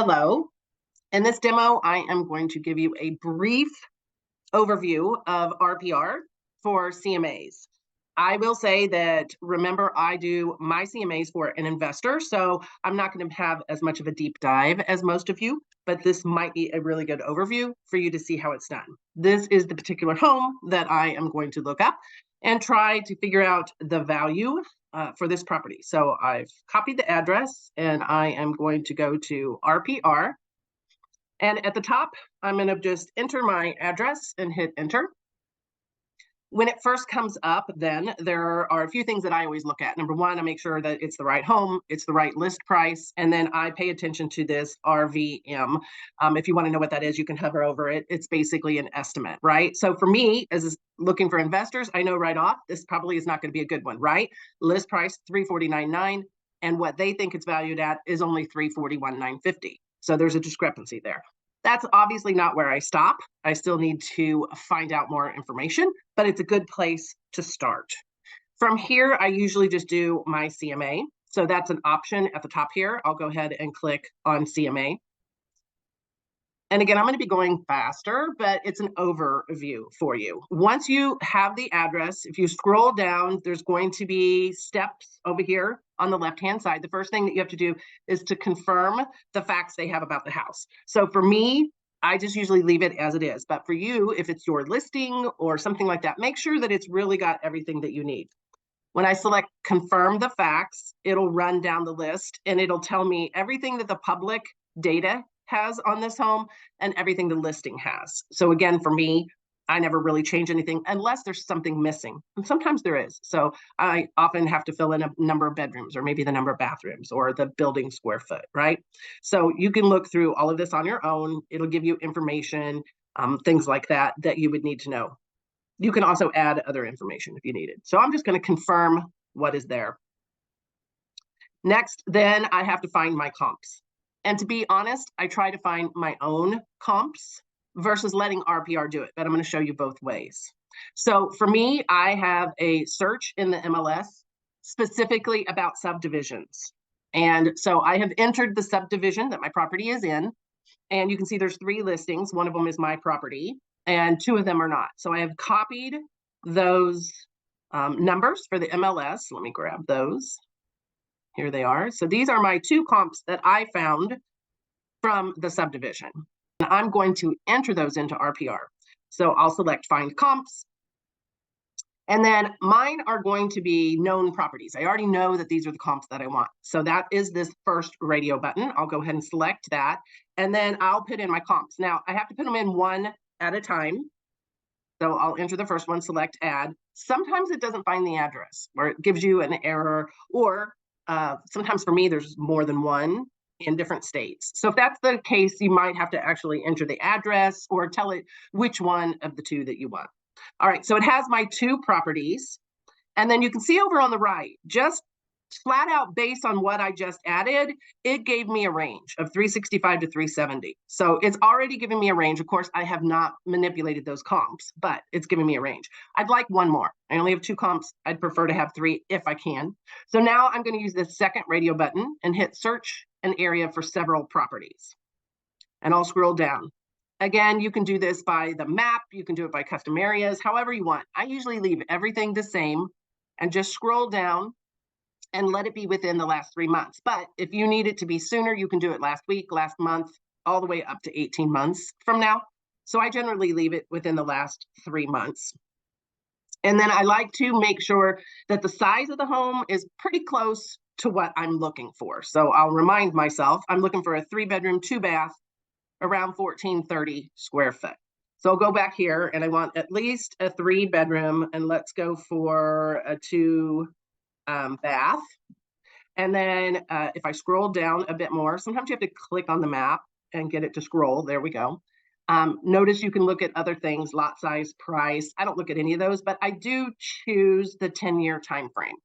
Hello. In this demo, I am going to give you a brief overview of RPR for CMAs. I will say that, remember, I do my CMAs for an investor, so I'm not going to have as much of a deep dive as most of you, but this might be a really good overview for you to see how it's done. This is the particular home that I am going to look up and try to figure out the value for this property. So I've copied the address and I am going to go to RPR. And at the top, I'm going to just enter my address and hit enter. When it first comes up, then there are a few things that I always look at. Number one, I make sure that it's the right home, it's the right list price, and then I pay attention to this RVM. If you want to know what that is, you can hover over it. It's basically an estimate, right? So for me, as looking for investors, I know right off, this probably is not going to be a good one, right? List price, $349,900, and what they think it's valued at is only $341,950. So there's a discrepancy there. That's obviously not where I stop. I still need to find out more information, but it's a good place to start. From here, I usually just do my CMA. So that's an option at the top here. I'll go ahead and click on CMA. And again, I'm going to be going faster, but it's an overview for you. Once you have the address, if you scroll down, there's going to be steps over here on the left-hand side. The first thing that you have to do is to confirm the facts they have about the house. So for me, I just usually leave it as it is. But for you, if it's your listing or something like that, make sure that it's really got everything that you need. When I select confirm the facts, it'll run down the list and it'll tell me everything that the public data has on this home and everything the listing has. So again, for me, I never really change anything unless there's something missing. And sometimes there is. So I often have to fill in a number of bedrooms or maybe the number of bathrooms or the building square foot, right? So you can look through all of this on your own. It'll give you information, things like that, that you would need to know. You can also add other information if you need it. So I'm just going to confirm what is there. Next, then I have to find my comps. And to be honest, I try to find my own comps versus letting RPR do it, but I'm going to show you both ways. So for me, I have a search in the MLS specifically about subdivisions. And so I have entered the subdivision that my property is in, and you can see there's 3 listings. One of them is my property, and 2 of them are not. So I have copied those numbers for the MLS. Let me grab those. Here they are. So these are my 2 comps that I found from the subdivision. And I'm going to enter those into RPR. So I'll select find comps. And then mine are going to be known properties. I already know that these are the comps that I want. So that is this first radio button. I'll go ahead and select that. And then I'll put in my comps. Now I have to put them in one at a time. So I'll enter the first one, select add. Sometimes it doesn't find the address or it gives you an error, or sometimes for me, there's more than one in different states. So if that's the case, you might have to actually enter the address or tell it which one of the 2 that you want. All right, so it has my 2 properties. And then you can see over on the right, just flat out based on what I just added, it gave me a range of 365 to 370. So it's already giving me a range. Of course, I have not manipulated those comps, but it's giving me a range. I'd like one more. I only have 2 comps. I'd prefer to have 3 if I can. So now I'm going to use this second radio button and hit search an area for several properties. And I'll scroll down. Again, you can do this by the map. You can do it by custom areas, however you want. I usually leave everything the same and just scroll down and let it be within the last 3 months. But if you need it to be sooner, you can do it last week, last month, all the way up to 18 months from now. So I generally leave it within the last 3 months. And then I like to make sure that the size of the home is pretty close to what I'm looking for. So I'll remind myself, I'm looking for a 3-bedroom, 2-bath, around 1,430 square foot. So I'll go back here and I want at least a 3-bedroom, and let's go for a 2 bath. And then if I scroll down a bit more, sometimes you have to click on the map and get it to scroll. There we go. Notice you can look at other things, lot size, price. I don't look at any of those, but I do choose the 10-year time frame.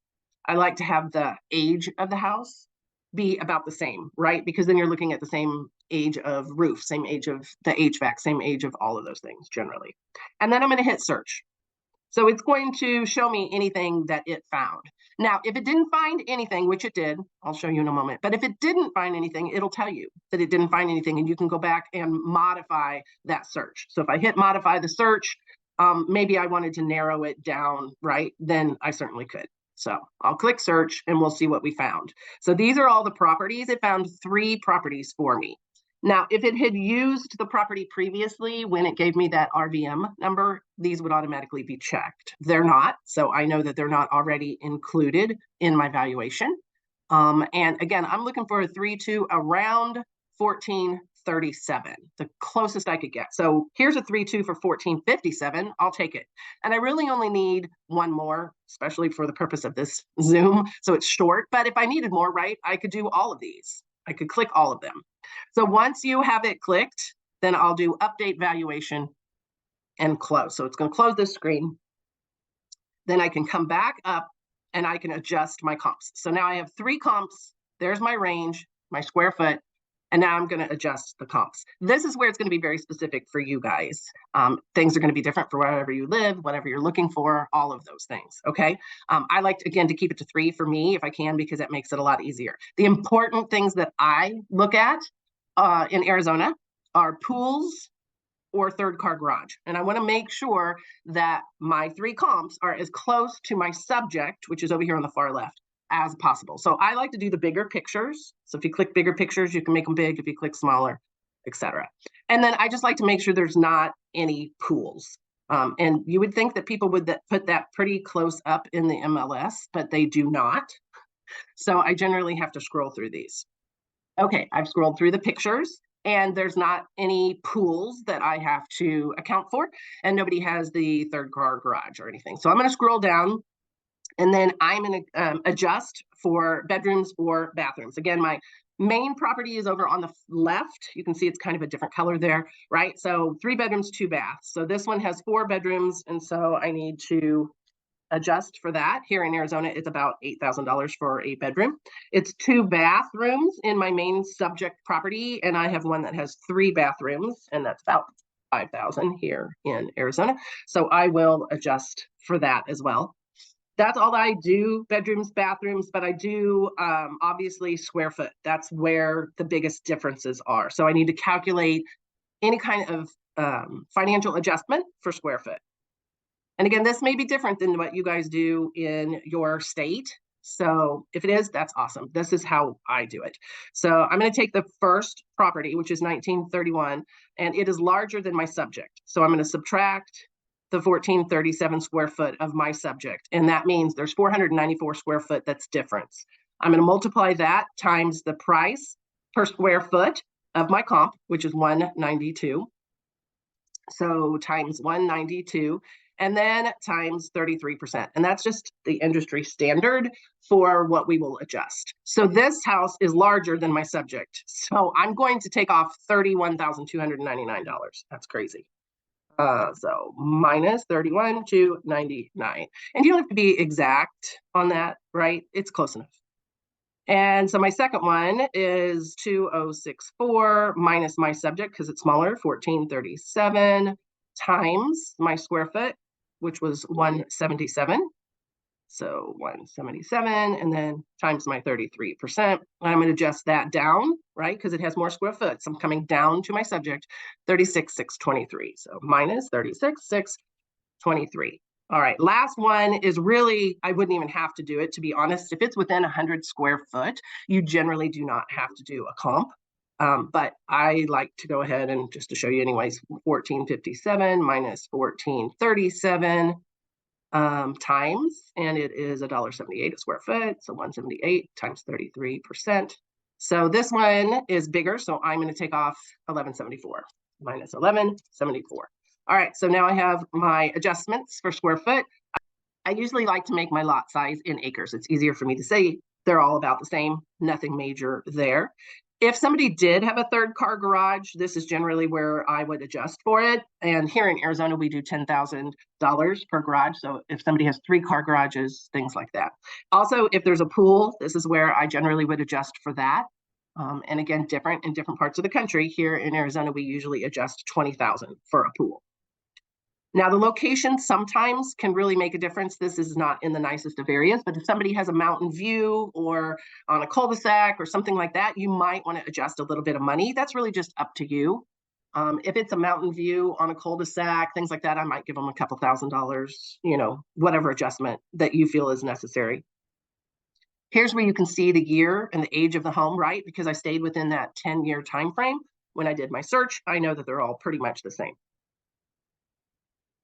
I like to have the age of the house be about the same, right? Because then you're looking at the same age of roof, same age of the HVAC, same age of all of those things generally. And then I'm going to hit search. So it's going to show me anything that it found. Now, if it didn't find anything, which it did, I'll show you in a moment, but if it didn't find anything, it'll tell you that it didn't find anything, and you can go back and modify that search. So if I hit modify the search, maybe I wanted to narrow it down, right? Then I certainly could. So I'll click search and we'll see what we found. So these are all the properties. It found 3 properties for me. Now, if it had used the property previously when it gave me that RVM number, these would automatically be checked. They're not, so I know that they're not already included in my valuation. And again, I'm looking for a 3.2 around 1437, the closest I could get. So here's a 3.2 for 1457. I'll take it. And I really only need one more, especially for the purpose of this Zoom. So it's short, but if I needed more, right, I could do all of these. I could click all of them. So once you have it clicked, then I'll do update valuation and close. So it's going to close this screen. Then I can come back up and I can adjust my comps. So now I have 3 comps. There's my range, my square foot, and now I'm going to adjust the comps. This is where it's going to be very specific for you guys. Things are going to be different for wherever you live, whatever you're looking for, all of those things, okay? I like, again, to keep it to 3 for me if I can, because that makes it a lot easier. The important things that I look at in Arizona are pools or third car garage. And I want to make sure that my 3 comps are as close to my subject, which is over here on the far left, as possible. So I like to do the bigger pictures. So if you click bigger pictures, you can make them big. If you click smaller, etc. And then I just like to make sure there's not any pools. And you would think that people would put that pretty close up in the MLS, but they do not. So I generally have to scroll through these. Okay, I've scrolled through the pictures and there's not any pools that I have to account for, and nobody has the third car garage or anything. So I'm going to scroll down, and then I'm going to adjust for bedrooms or bathrooms. Again, my main property is over on the left. You can see it's kind of a different color there, right? So 3 bedrooms, 2 baths. So this one has 4 bedrooms, and so I need to adjust for that. Here in Arizona, it's about $8,000 for a bedroom. It's 2 bathrooms in my main subject property, and I have one that has 3 bathrooms, and that's about $5,000 here in Arizona. So I will adjust for that as well. That's all I do, bedrooms, bathrooms, but I do obviously square foot. That's where the biggest differences are. So I need to calculate any kind of financial adjustment for square foot. And again, this may be different than what you guys do in your state. So if it is, that's awesome. This is how I do it. So I'm going to take the first property, which is 1931, and it is larger than my subject. So I'm going to subtract the 1437 square foot of my subject. And that means there's 494 square foot that's difference. I'm going to multiply that times the price per square foot of my comp, which is 192. So times 192. And then times 33%. And that's just the industry standard for what we will adjust. So this house is larger than my subject. So I'm going to take off $31,299. That's crazy. So minus 31,299. And you don't have to be exact on that, right? It's close enough. And so my second one is 2064 minus my subject, because it's smaller, 1437 times my square foot, which was 177. So 177, and then times my 33%. I'm going to adjust that down, right? Because it has more square foot. So I'm coming down to my subject, 36,623. So minus 36,623. All right, last one is really, I wouldn't even have to do it, to be honest. If it's within 100 square foot, you generally do not have to do a comp. But I like to go ahead and just to show you anyways, 1457 minus 1437 times, and it is $1.78 a square foot. So 178 times 33%. So this one is bigger. So I'm going to take off 1174 minus 1174. All right, so now I have my adjustments for square foot. I usually like to make my lot size in acres. It's easier for me to say. They're all about the same, nothing major there. If somebody did have a third car garage, this is generally where I would adjust for it. And here in Arizona, we do $10,000 per garage. So if somebody has 3 car garages, things like that. Also, if there's a pool, this is where I generally would adjust for that. And again, different in different parts of the country. Here in Arizona, we usually adjust $20,000 for a pool. Now, the location sometimes can really make a difference. This is not in the nicest of areas, but if somebody has a mountain view or on a cul-de-sac or something like that, you might want to adjust a little bit of money. That's really just up to you. If it's a mountain view on a cul-de-sac, things like that, I might give them a couple $1,000s, whatever adjustment that you feel is necessary. Here's where you can see the year and the age of the home, right? Because I stayed within that 10-year time frame. When I did my search, I know that they're all pretty much the same.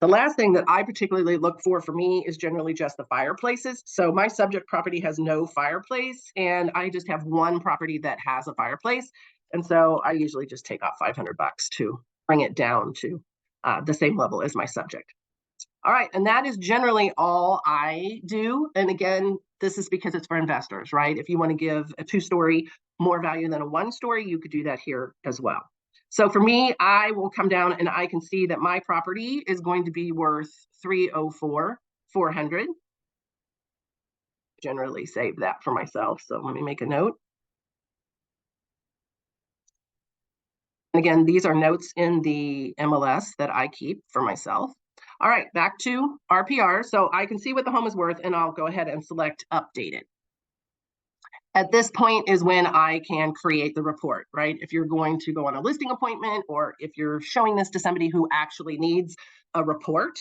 The last thing that I particularly look for me is generally just the fireplaces. So my subject property has no fireplace, and I just have one property that has a fireplace. And so I usually just take off $500 to bring it down to the same level as my subject. All right, and that is generally all I do. And again, this is because it's for investors, right? If you want to give a 2-story more value than a 1-story, you could do that here as well. So for me, I will come down and I can see that my property is going to be worth $304,400. Generally save that for myself. So let me make a note. And again, these are notes in the MLS that I keep for myself. All right, back to RPR. So I can see what the home is worth, and I'll go ahead and select update it. At this point is when I can create the report, right? If you're going to go on a listing appointment, or if you're showing this to somebody who actually needs a report,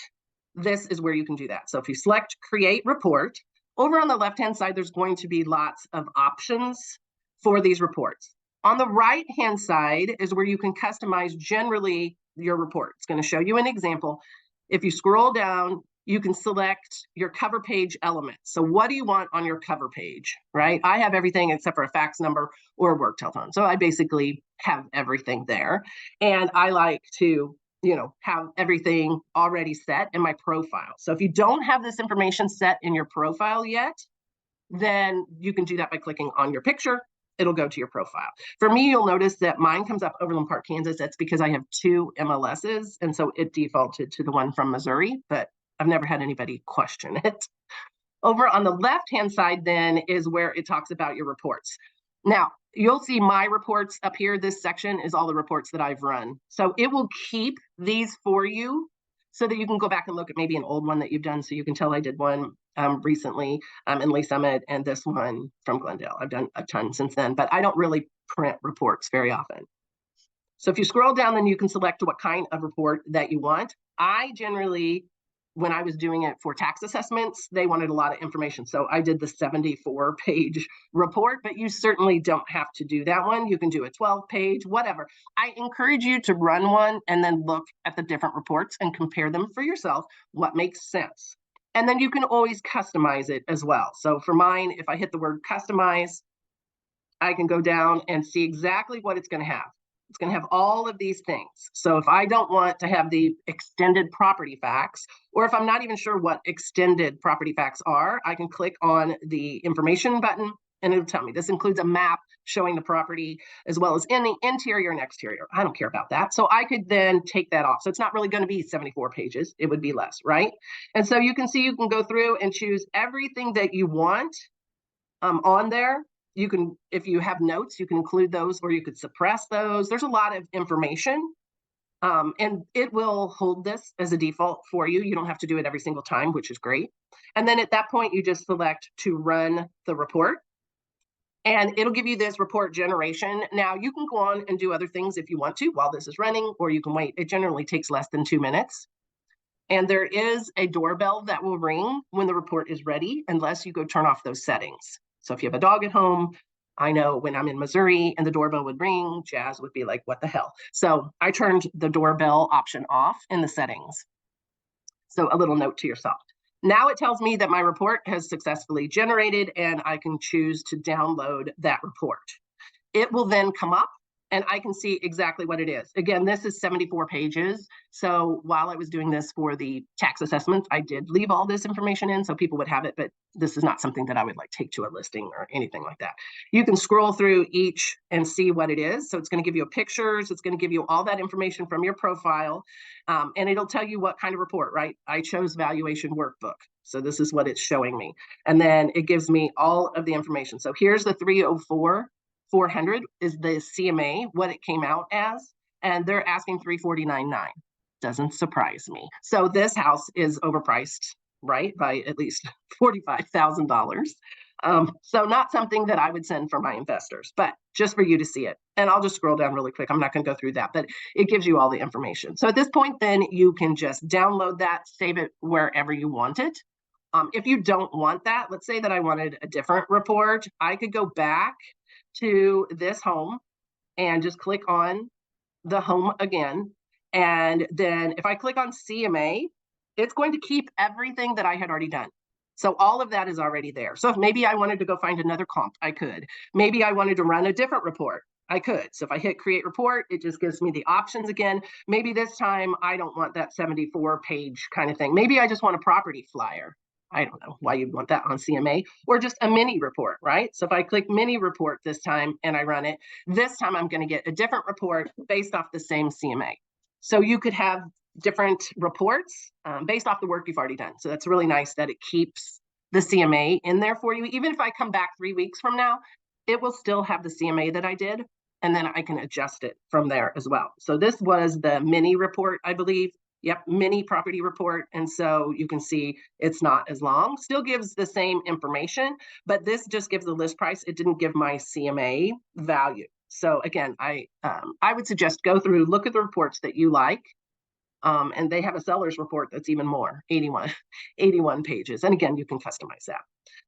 this is where you can do that. So if you select create report, over on the left-hand side, there's going to be lots of options for these reports. On the right-hand side is where you can customize generally your report. It's going to show you an example. If you scroll down, you can select your cover page elements. So what do you want on your cover page, right? I have everything except for a fax number or a work telephone. So I basically have everything there. And I like to, have everything already set in my profile. So if you don't have this information set in your profile yet, then you can do that by clicking on your picture. It'll go to your profile. For me, you'll notice that mine comes up Overland Park, Kansas. That's because I have 2 MLSs, and so it defaulted to the one from Missouri, but I've never had anybody question it. Over on the left-hand side then is where it talks about your reports. Now, you'll see my reports up here. This section is all the reports that I've run. So it will keep these for you so that you can go back and look at maybe an old one that you've done. So you can tell I did one recently in Lee Summit, and this one from Glendale. I've done a ton since then, but I don't really print reports very often. So if you scroll down, then you can select what kind of report that you want. I generally, when I was doing it for tax assessments, they wanted a lot of information. So I did the 74-page report, but you certainly don't have to do that one. You can do a 12-page, whatever. I encourage you to run one and then look at the different reports and compare them for yourself, what makes sense. And then you can always customize it as well. So for mine, if I hit the word customize, I can go down and see exactly what it's going to have. It's going to have all of these things. So if I don't want to have the extended property facts, or if I'm not even sure what extended property facts are, I can click on the information button and it'll tell me. This includes a map showing the property as well as any interior and exterior. I don't care about that. So I could then take that off. So it's not really going to be 74 pages. It would be less, right? And so you can see, you can go through and choose everything that you want on there. You can, if you have notes, you can include those, or you could suppress those. There's a lot of information, and it will hold this as a default for you. You don't have to do it every single time, which is great. And then at that point, you just select to run the report, and it'll give you this report generation. Now, you can go on and do other things if you want to while this is running, or you can wait. It generally takes less than 2 minutes. And there is a doorbell that will ring when the report is ready, unless you go turn off those settings. So if you have a dog at home, I know when I'm in Missouri and the doorbell would ring, Jazz would be like, what the hell? So I turned the doorbell option off in the settings. So a little note to yourself. Now it tells me that my report has successfully generated, and I can choose to download that report. It will then come up and I can see exactly what it is. Again, this is 74 pages. So while I was doing this for the tax assessments, I did leave all this information in so people would have it, but this is not something that I would like take to a listing or anything like that. You can scroll through each and see what it is. So it's going to give you pictures. It's going to give you all that information from your profile. And it'll tell you what kind of report, right? I chose valuation workbook. So this is what it's showing me. And then it gives me all of the information. So here's the 304,400 is the CMA, what it came out as, and they're asking $349,900. Doesn't surprise me. So this house is overpriced, right, by at least $45,000. So not something that I would send for my investors, but just for you to see it. And I'll just scroll down really quick. I'm not going to go through that, but it gives you all the information. So at this point, then you can just download that, save it wherever you want it. If you don't want that, let's say that I wanted a different report, I could go back to this home and just click on the home again. And then if I click on CMA, it's going to keep everything that I had already done. So all of that is already there. So if maybe I wanted to go find another comp, I could. Maybe I wanted to run a different report, I could. So if I hit create report, it just gives me the options again. Maybe this time I don't want that 74-page kind of thing. Maybe I just want a property flyer. I don't know why you'd want that on CMA, or just a mini report, right? So if I click mini report this time and I run it, this time I'm going to get a different report based off the same CMA. So you could have different reports based off the work you've already done. So that's really nice that it keeps the CMA in there for you. Even if I come back 3 weeks from now, it will still have the CMA that I did, and then I can adjust it from there as well. So this was the mini report, I believe. Yep, mini property report. And so you can see it's not as long, still gives the same information, but this just gives the list price. It didn't give my CMA value. So again, I would suggest go through, look at the reports that you like. And they have a seller's report that's even more, 81 pages. And again, you can customize that.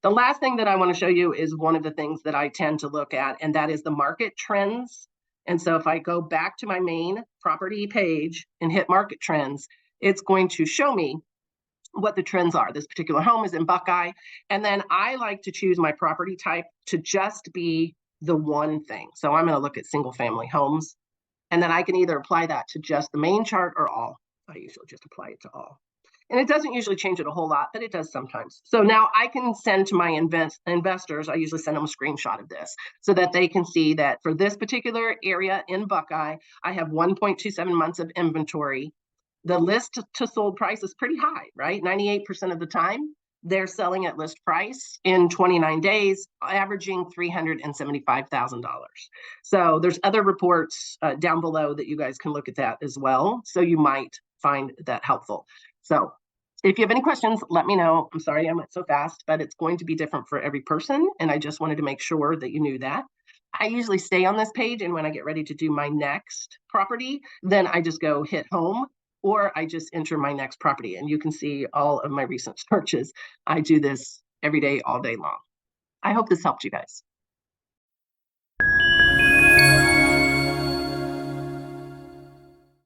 The last thing that I want to show you is one of the things that I tend to look at, and that is the market trends. And so if I go back to my main property page and hit market trends, it's going to show me what the trends are. This particular home is in Buckeye. And then I like to choose my property type to just be the one thing. So I'm going to look at single family homes. And then I can either apply that to just the main chart or all. I usually just apply it to all. And it doesn't usually change it a whole lot, but it does sometimes. So now I can send to my investors, I usually send them a screenshot of this so that they can see that for this particular area in Buckeye, I have 1.27 months of inventory. The list to sold price is pretty high, right? 98% of the time, they're selling at list price in 29 days, averaging $375,000. So there's other reports down below that you guys can look at that as well. So you might find that helpful. So if you have any questions, let me know. I'm sorry I went so fast, but it's going to be different for every person. And I just wanted to make sure that you knew that. I usually stay on this page, and when I get ready to do my next property, then I just go hit home, or I just enter my next property, and you can see all of my recent searches. I do this every day, all day long. I hope this helped you guys.